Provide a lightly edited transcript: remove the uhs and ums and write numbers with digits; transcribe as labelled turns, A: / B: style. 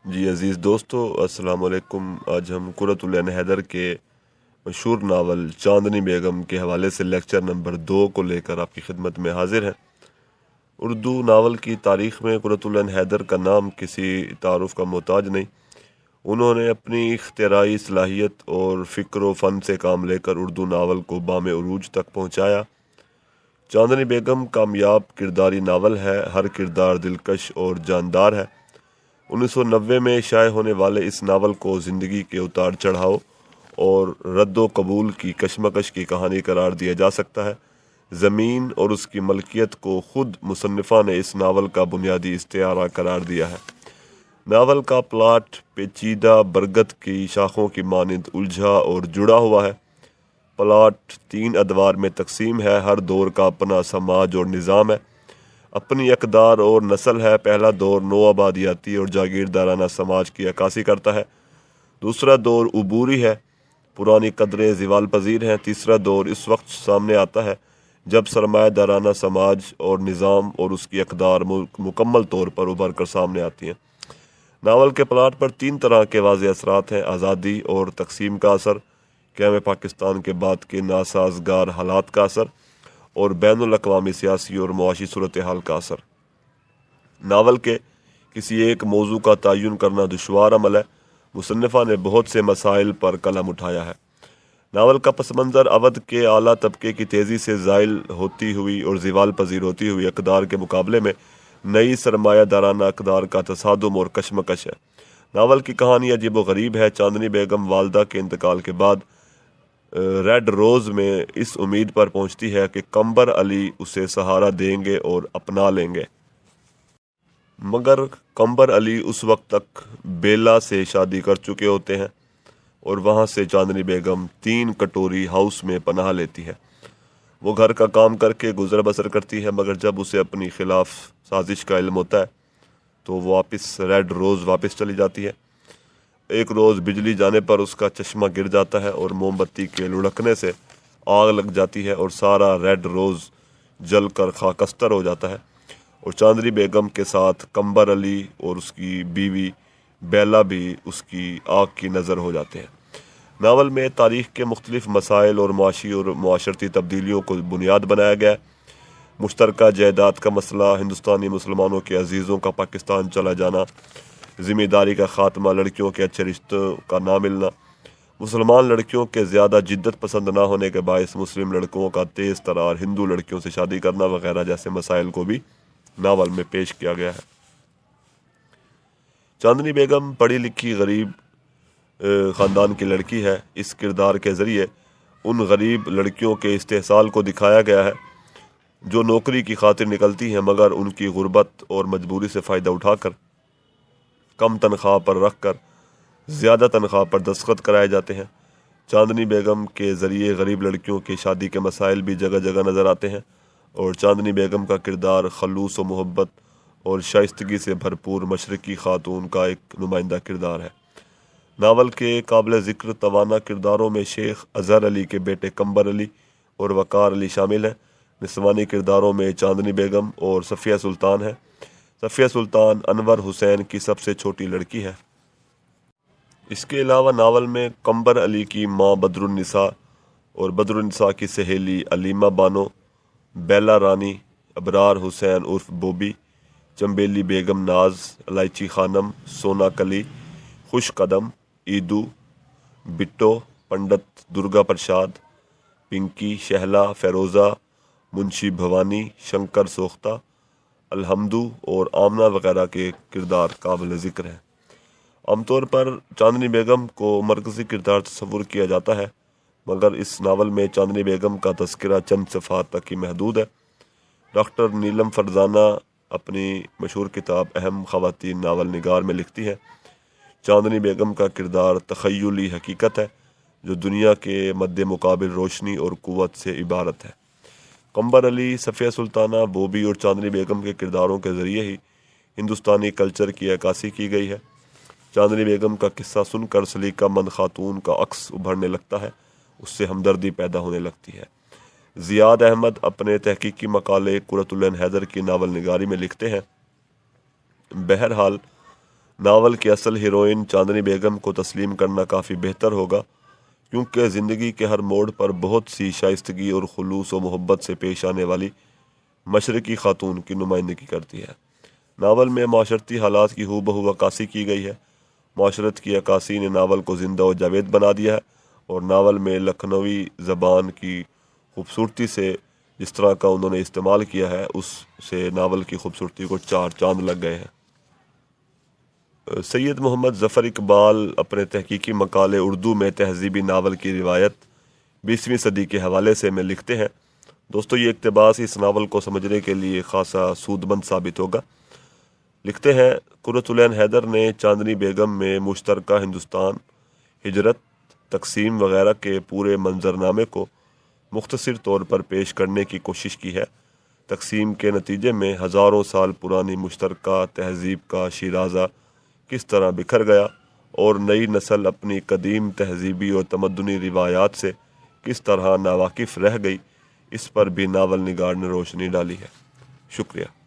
A: جی عزیز دوستو، السلام علیکم۔ آج ہم قرۃ العین حیدر کے مشہور ناول چاندنی بیگم کے حوالے سے لیکچر نمبر 2 کو لے کر آپ کی خدمت میں حاضر ہیں۔ اردو ناول کی تاریخ میں قرۃ العین حیدر کا نام کسی تعارف کا محتاج نہیں۔ انہوں نے اپنی اختراعی صلاحیت اور فکر و فن سے کام لے کر اردو ناول کو بام عروج تک پہنچایا۔ چاندنی بیگم کامیاب کرداری ناول ہے، ہر کردار دلکش اور جاندار ہے۔ 1990 میں شائع ہونے والے اس ناول کو زندگی کے اتار چڑھاؤ اور رد و قبول کی کشمکش کی کہانی قرار دیا جا سکتا ہے۔ زمین اور اس کی ملکیت کو خود مصنفہ نے اس ناول کا بنیادی استعارہ قرار دیا ہے۔ ناول کا پلاٹ پیچیدہ برگد کی شاخوں کی مانند الجھا اور جڑا ہوا ہے۔ پلاٹ 3 ادوار میں تقسیم ہے، ہر دور کا اپنا سماج اور نظام ہے، اپنی اقدار اور نسل ہے۔ پہلا دور نوآبادیاتی اور جاگیردارانہ سماج کی عکاسی کرتا ہے۔ دوسرا دور عبوری ہے، پرانی قدریں زوال پذیر ہیں۔ تیسرا دور اس وقت سامنے آتا ہے جب سرمایہ دارانہ سماج اور نظام اور اس کی اقدار مکمل طور پر ابھر کر سامنے آتی ہیں۔ ناول کے پلاٹ پر 3 طرح کے واضح اثرات ہیں: آزادی اور تقسیم کا اثر، قیام پاکستان کے بعد کے ناسازگار حالات کا اثر، اور بین الاقوامی سیاسی اور معاشی صورتحال کا اثر۔ ناول کے کسی ایک موضوع کا تعین کرنا دشوار عمل ہے۔ مصنفہ نے بہت سے مسائل پر قلم اٹھایا ہے۔ ناول کا پس منظر اودھ کے اعلیٰ طبقے کی تیزی سے زائل ہوتی ہوئی اور زوال پذیر ہوتی ہوئی اقدار کے مقابلے میں نئی سرمایہ دارانہ اقدار کا تصادم اور کشمکش ہے۔ ناول کی کہانی عجیب و غریب ہے۔ چاندنی بیگم والدہ کے انتقال کے بعد ریڈ روز میں اس امید پر پہنچتی ہے کہ قمبر علی اسے سہارا دیں گے اور اپنا لیں گے، مگر قمبر علی اس وقت تک بیلا سے شادی کر چکے ہوتے ہیں اور وہاں سے چاندنی بیگم 3 کٹوری ہاؤس میں پناہ لیتی ہے۔ وہ گھر کا کام کر کے گزر بسر کرتی ہے، مگر جب اسے اپنی خلاف سازش کا علم ہوتا ہے تو وہ ریڈ روز واپس چلی جاتی ہے۔ ایک روز بجلی جانے پر اس کا چشمہ گر جاتا ہے اور موم بتی کے لڑکنے سے آگ لگ جاتی ہے اور سارا ریڈ روز جل کر خاکستر ہو جاتا ہے، اور چاندنی بیگم کے ساتھ قمبر علی اور اس کی بیوی بیلا بھی اس کی آگ کی نظر ہو جاتے ہیں۔ ناول میں تاریخ کے مختلف مسائل اور معاشی اور معاشرتی تبدیلیوں کو بنیاد بنایا گیا ہے۔ مشترکہ جائیداد کا مسئلہ، ہندوستانی مسلمانوں کے عزیزوں کا پاکستان چلا جانا، ذمہ داری کا خاتمہ، لڑکیوں کے اچھے رشتوں کا نہ ملنا، مسلمان لڑکیوں کے زیادہ جدت پسند نہ ہونے کے باعث مسلم لڑکوں کا تیز ترار ہندو لڑکیوں سے شادی کرنا وغیرہ جیسے مسائل کو بھی ناول میں پیش کیا گیا ہے۔ چاندنی بیگم پڑھی لکھی غریب خاندان کی لڑکی ہے۔ اس کردار کے ذریعے ان غریب لڑکیوں کے استحصال کو دکھایا گیا ہے جو نوکری کی خاطر نکلتی ہیں، مگر ان کی غربت اور مجبوری سے فائدہ اٹھا کر کم تنخواہ پر رکھ کر زیادہ تنخواہ پر دستخط کرائے جاتے ہیں۔ چاندنی بیگم کے ذریعے غریب لڑکیوں کی شادی کے مسائل بھی جگہ جگہ نظر آتے ہیں، اور چاندنی بیگم کا کردار خلوص و محبت اور شائستگی سے بھرپور مشرقی خاتون کا ایک نمائندہ کردار ہے۔ ناول کے قابل ذکر توانا کرداروں میں شیخ اظہر علی کے بیٹے قمبر علی اور وقار علی شامل ہیں۔ نسوانی کرداروں میں چاندنی بیگم اور صفیہ سلطان ہے۔ صفیہ سلطان انور حسین کی سب سے چھوٹی لڑکی ہے۔ اس کے علاوہ ناول میں قمبر علی کی ماں بدر النساء اور بدر النساء کی سہیلی علیمہ بانو، بیلا رانی، ابرار حسین عرف بوبی، چمبیلی بیگم ناز، الائچی خانم، سونا کلی، خوش قدم، ایدو، بٹو، پنڈت درگا پرساد، پنکی، شہلا، فیروزہ، منشی بھوانی، شنکر سوختہ، الحمدو اور آمنہ وغیرہ کے کردار قابل ذکر ہیں۔ عام طور پر چاندنی بیگم کو مرکزی کردار تصور کیا جاتا ہے، مگر اس ناول میں چاندنی بیگم کا تذکرہ چند صفحات تک ہی محدود ہے۔ ڈاکٹر نیلم فرزانہ اپنی مشہور کتاب اہم خواتین ناول نگار میں لکھتی ہے، چاندنی بیگم کا کردار تخیلی حقیقت ہے جو دنیا کے مد مقابل روشنی اور قوت سے عبارت ہے۔ قمبر علی، صفیہ سلطانہ، بوبی اور چاندنی بیگم کے کرداروں کے ذریعے ہی ہندوستانی کلچر کی عکاسی کی گئی ہے۔ چاندنی بیگم کا قصہ سن کر سلیقہ مند خاتون کا عکس ابھرنے لگتا ہے، اس سے ہمدردی پیدا ہونے لگتی ہے۔ زیاد احمد اپنے تحقیقی مقالے قرۃ العین حیدر کی ناول نگاری میں لکھتے ہیں، بہرحال ناول کی اصل ہیروئن چاندنی بیگم کو تسلیم کرنا کافی بہتر ہوگا، کیونکہ زندگی کے ہر موڑ پر بہت سی شائستگی اور خلوص و محبت سے پیش آنے والی مشرقی خاتون کی نمائندگی کرتی ہے۔ ناول میں معاشرتی حالات کی ہو بہو عکاسی کی گئی ہے۔ معاشرت کی عکاسی نے ناول کو زندہ و جاوید بنا دیا ہے، اور ناول میں لکھنوی زبان کی خوبصورتی سے جس طرح کا انہوں نے استعمال کیا ہے، اس سے ناول کی خوبصورتی کو چار چاند لگ گئے ہیں۔ سید محمد ظفر اقبال اپنے تحقیقی مقالے اردو میں تہذیبی ناول کی روایت 20ویں صدی کے حوالے سے میں لکھتے ہیں۔ دوستو، یہ اقتباس اس ناول کو سمجھنے کے لیے خاصا سودمند ثابت ہوگا۔ لکھتے ہیں، قرۃ العین حیدر نے چاندنی بیگم میں مشترکہ ہندوستان، ہجرت، تقسیم وغیرہ کے پورے منظرنامے کو مختصر طور پر پیش کرنے کی کوشش کی ہے۔ تقسیم کے نتیجے میں ہزاروں سال پرانی مشترکہ تہذیب کا شیرازہ کس طرح بکھر گیا، اور نئی نسل اپنی قدیم تہذیبی اور تمدنی روایات سے کس طرح ناواقف رہ گئی، اس پر بھی ناول نگار نے روشنی ڈالی ہے۔ شکریہ۔